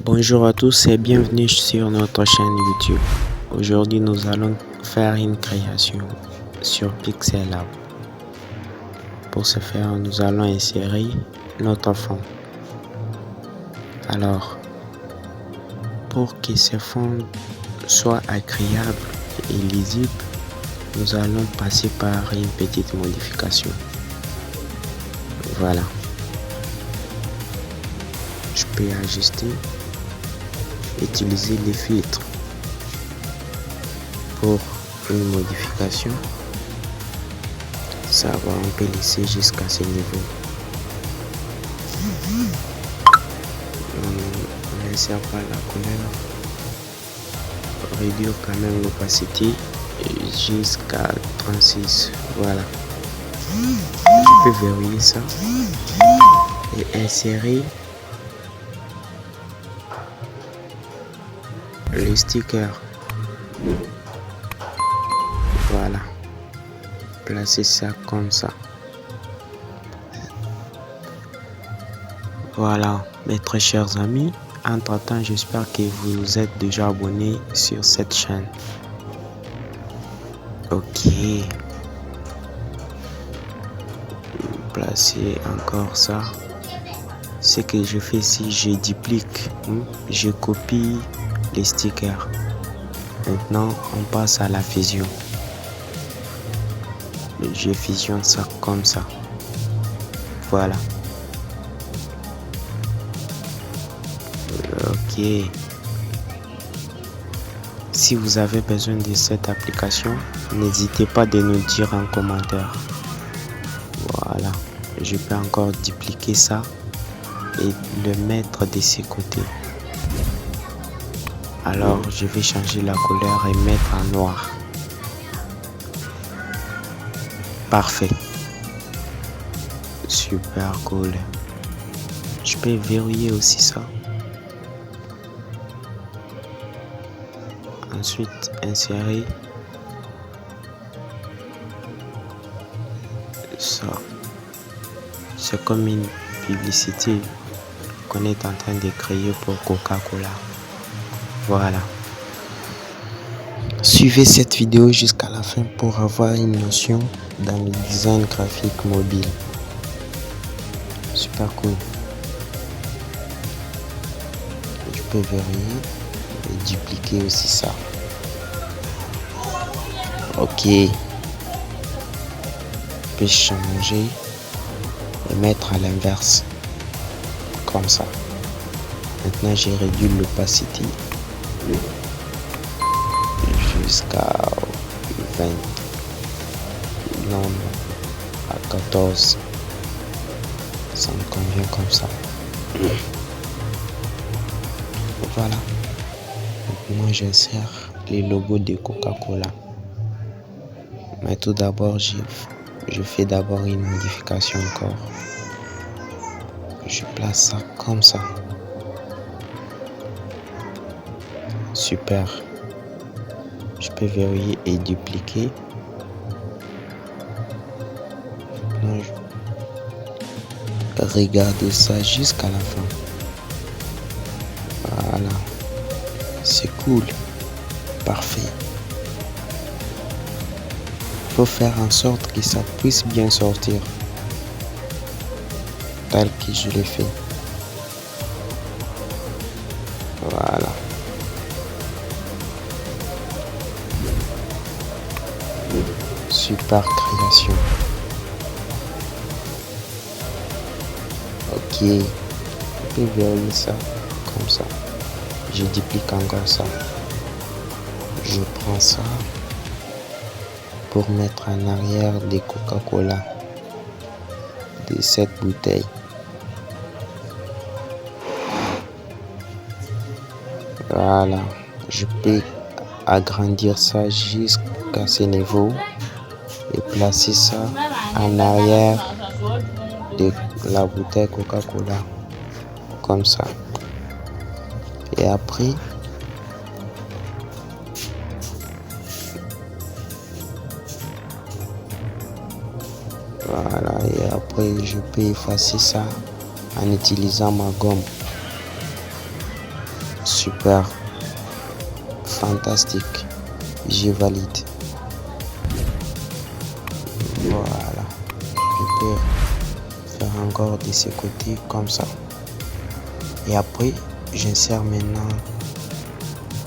Bonjour à tous et bienvenue sur notre chaîne YouTube. Aujourd'hui, nous allons faire une création sur Pixellab. Pour ce faire, nous allons insérer notre fond. Alors, pour que ce fond soit agréable et lisible, nous allons passer par une petite modification. Voilà. Je peux ajuster, utiliser les filtres pour une modification. Ça va, on peut laisser jusqu'à ce niveau. On n'insère pas la couleur. Réduire quand même l'opacité jusqu'à 36. Voilà. Je peux verrouiller ça et insérer le sticker. Voilà. Placer ça comme ça. Voilà, mes très chers amis. Entre-temps, j'espère que vous êtes déjà abonnés sur cette chaîne. Ok. Placer encore ça. Ce que je fais ici, je duplique. Je copie les stickers. Maintenant, on passe à la fusion. Je fusionne ça comme ça. Voilà. Ok. Si vous avez besoin de cette application, n'hésitez pas de nous dire en commentaire. Voilà. Je peux encore dupliquer ça et le mettre de ce côté. Alors, je vais changer la couleur et mettre en noir. Parfait. Super cool. Je peux verrouiller aussi ça. Ensuite, insérer ça. C'est comme une publicité qu'on est en train de créer pour Coca-Cola. Voilà. Suivez cette vidéo jusqu'à la fin pour avoir une notion dans le design graphique mobile. Super cool. Je peux verrouiller et dupliquer aussi ça. Ok. Je peux changer et mettre à l'inverse. Comme ça. Maintenant, j'ai réduit l'opacité jusqu'à 20. Non, à 14. Ça me convient comme ça. Voilà. Maintenant, j'insère les logos de Coca-Cola. Mais tout d'abord, je fais d'abord une modification encore. Je place ça comme ça. Super. Je peux verrouiller et dupliquer. Regardez ça jusqu'à la fin. Voilà. C'est cool. Parfait. Il faut faire en sorte que ça puisse bien sortir. Tel que je l'ai fait. Voilà. Super création. Ok. Je peux verrouiller ça comme ça. Je duplique encore ça. Je prends ça pour mettre en arrière des Coca-Cola de cette bouteille. Voilà. Je peux agrandir ça jusqu'à ce niveau et placer ça en arrière de la bouteille Coca-Cola comme ça. Et après, voilà, et après je peux effacer ça en utilisant ma gomme. Super. Fantastique. Je valide. Voilà. Je peux faire encore de ce côté comme ça. Et après, j'insère maintenant.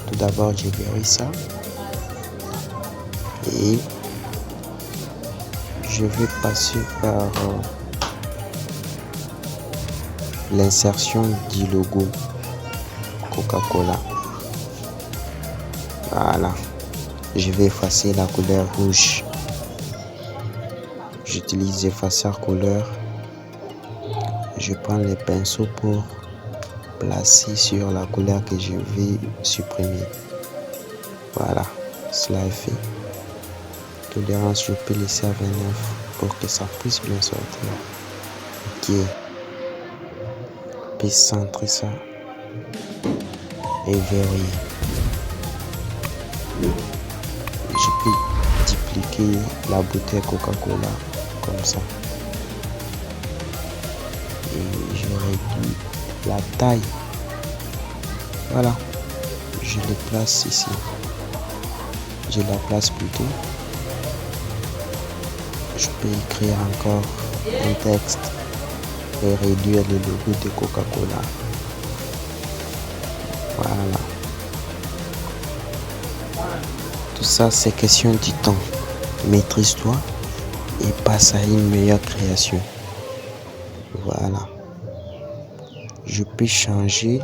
Tout d'abord, je verrai ça. Et je vais passer par l'insertion du logo Coca-Cola. Voilà. Je vais effacer la couleur rouge. J'utilise l'effaceur couleur. Je prends les pinceaux pour placer sur la couleur que je vais supprimer. Voilà, cela est fait. Tolérance, je peux laisser à 29 pour que ça puisse bien sortir. Ok. Je peux centrer ça et verrouiller. Je peux dupliquer la bouteille Coca-Cola comme ça. Et je réduis la taille. Voilà. Je le place ici. Je la place plutôt. Je peux écrire encore un texte et réduire le logo de Coca-Cola. Voilà. Tout ça, c'est question du temps. Maîtrise-toi et passe à une meilleure création. Voilà. Je peux changer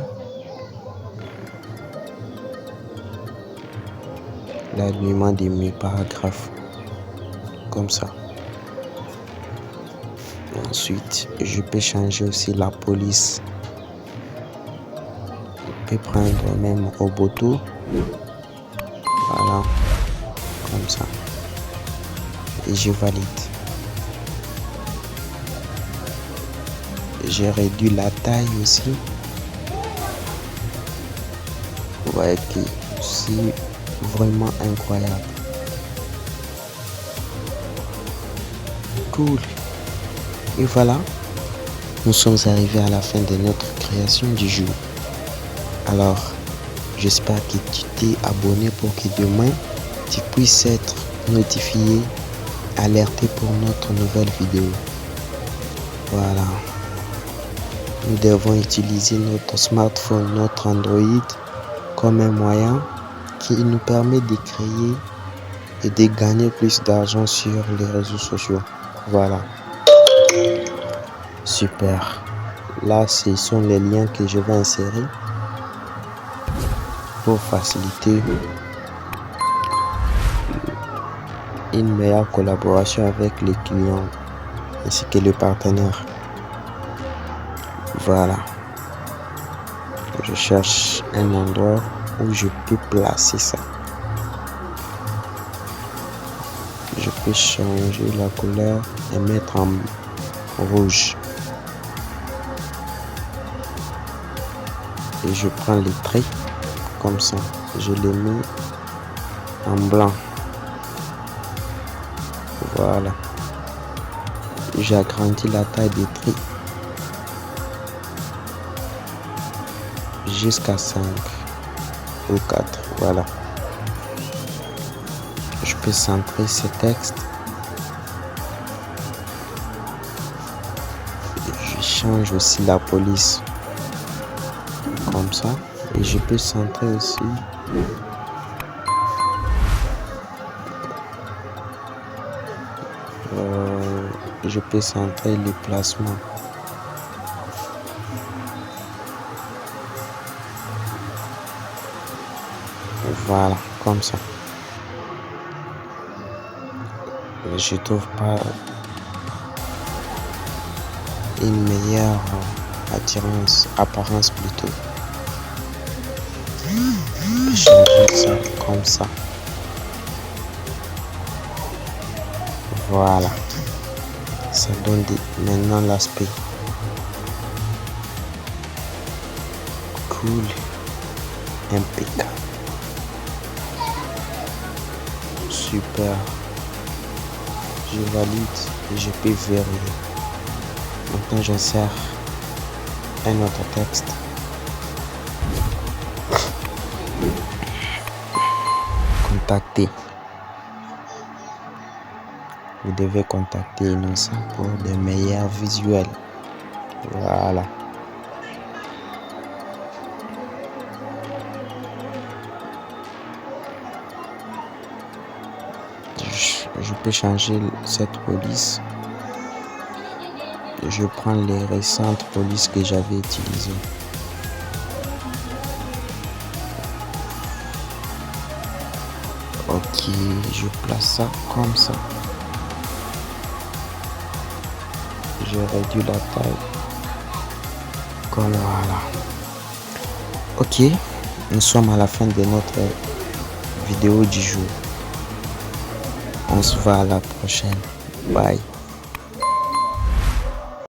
l'alignement de mes paragraphes. Comme ça. Ensuite, je peux changer aussi la police. Je peux prendre même Roboto. Voilà. Comme ça. Et je valide. J'ai réduit la taille aussi. Vous voyez que c'est vraiment incroyable. Cool. Et voilà, nous sommes arrivés à la fin de notre création du jour. Alors, j'espère que tu t'es abonné pour que demain, tu puisses être notifié, alerté pour notre nouvelle vidéo. Voilà. Nous devons utiliser notre smartphone, notre Android comme un moyen qui nous permet de créer et de gagner plus d'argent sur les réseaux sociaux. Voilà. Super. Là, ce sont les liens que je vais insérer pour faciliter une meilleure collaboration avec les clients ainsi que les partenaires. Voilà. Je cherche un endroit où je peux placer ça. Je peux changer la couleur et mettre en rouge. Et je prends les traits comme ça. Je les mets en blanc. Voilà. J'agrandis la taille des traits jusqu'à 5 ou 4. Voilà. Je peux centrer ce texte. Je change aussi la police comme ça. Et je peux centrer aussi je peux centrer les placements. Voilà, comme ça. Je trouve pas une meilleure apparence plutôt. Je vais ça comme ça. Voilà. Ça donne maintenant l'aspect cool, impeccable. Super. Je valide et je peux verrouiller. Maintenant, j'insère un autre texte. contacter. Vous devez contacter Innocent pour de meilleurs visuels. Voilà. Je peux changer cette police. Je prends les récentes polices que j'avais utilisées. Ok, je place ça comme ça. Je réduis la taille. Comme voilà. Ok, nous sommes à la fin de notre vidéo du jour. On se voit à la prochaine. Bye.